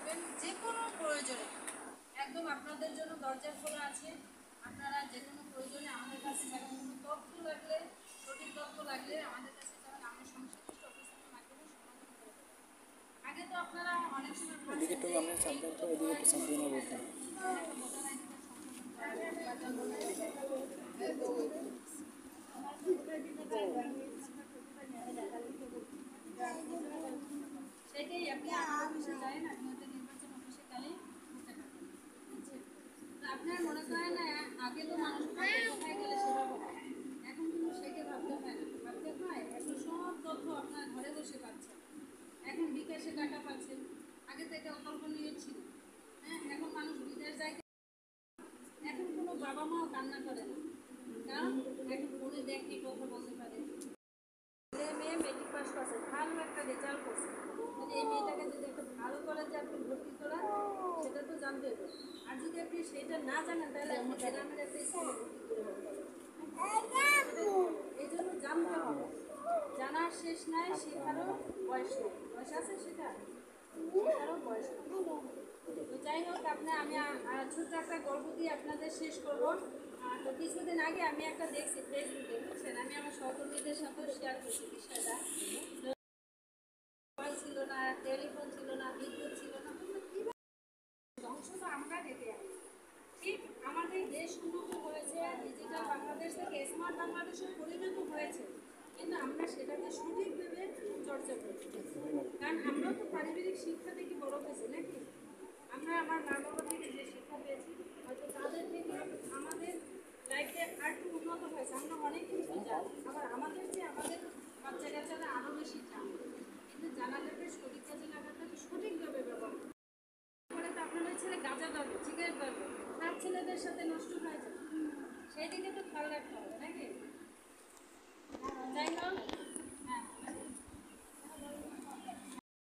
থাকবেন যে কোনো প্রয়োজনে, একদম আপনাদের জন্য দরজা খোলা আছে। আপনারা যে কোনো প্রয়োজনে আমাদের কাছে যাবেন, কোনো তথ্য লাগলে, সঠিক তথ্য লাগলে আমাদের কাছে যাবেন, আমরা সংশ্লিষ্ট অফিসারের মাধ্যমে সমাধান করে দেবো। আগে তো আপনারা অনেক সময় ভাবছেন যে এই তথ্য সেটাই আপনি অফিসে যায় না, নির্বাচন অফিসে গেলেই বুঝতে পারবেন। আপনার মনে করেন না, আগে তো মানুষ কোথায় গেলে সেবা পাবে, এখন কিন্তু সেটা ভাবতে হয় না, ভাবতে হয় এখন সব তথ্য আপনার ঘরে বসে পাচ্ছেন। এখন বিকাশে টাকা পাচ্ছেন, আগে তো এটা অকল্পনীয় ছিল। হ্যাঁ, এখন মানুষ বিদেশ যায়, এখন কোনো বাবা মাও কান্না করে না, কারণ এখন ফোনে দেখে কথা বলতে পারে। ছেলে মেয়ে মেট্রিক পাস করছে, ভালো একটা রেজাল্ট করছে, মানে এই মেয়েটাকে যদি একটা ভালো কলেজে আপনি ভর্তি করান সেটা তো জানতে হবে। আর যদি আপনি সেটা না জানেন তাহলে আপনি গ্রামের একটা স্কুলে ভর্তি করে এই জন্য জানতে হবে। জানার শেষ নাই, শেখারও বয়স নেই। বয়স আছে শেখার, শেখারও বয়স নেই। তো যাই হোক, আমি ছোট্ট একটা গল্প দিয়ে আপনাদের শেষ করবো। তো কিছুদিন আগে আমি একটা দেখছি ফেসবুকে, বুঝছেন, আমি আমার সহকর্মীদের সাথেও শেয়ার করছি বিষয়টা। মোবাইল ছিল না, টেলিফোন ছিল না, বিদ্যুৎ ছিল না, ধ্বংস তো আমরা ডেকে আনি। ঠিক আমাদের দেশ উন্নত হয়েছে, ডিজিটাল বাংলাদেশ থেকে স্মার্ট বাংলাদেশে পরিণত হয়েছে, কিন্তু আমরা সেটাকে সঠিকভাবে চর্চা করছি। কারণ আমরাও তো পারিবারিক শিক্ষা থেকে বড় হয়েছি নাকি? আমরা আমার মা বাবা থেকে যে শিক্ষা পেয়েছি, হয়তো তাদের থেকে আমাদের লাইফে আর একটু উন্নত হয়েছে, আমরা অনেক কিছু জানি। আবার আমাদের যে আমাদের বাচ্চা কাচ্চারা আরও বেশি জানে, কিন্তু জানা যাবে সঠিক কাজে লাগাতে সঠিকভাবে ব্যবহার করে। তো আপনার ছেলে গাঁজা ধরবে, সিগারেট ধরবে, তার ছেলেদের সাথে নষ্ট হয়ে যাবে, সেই দিকে তো খেয়াল রাখতে হবে নাকি? যাই হোক।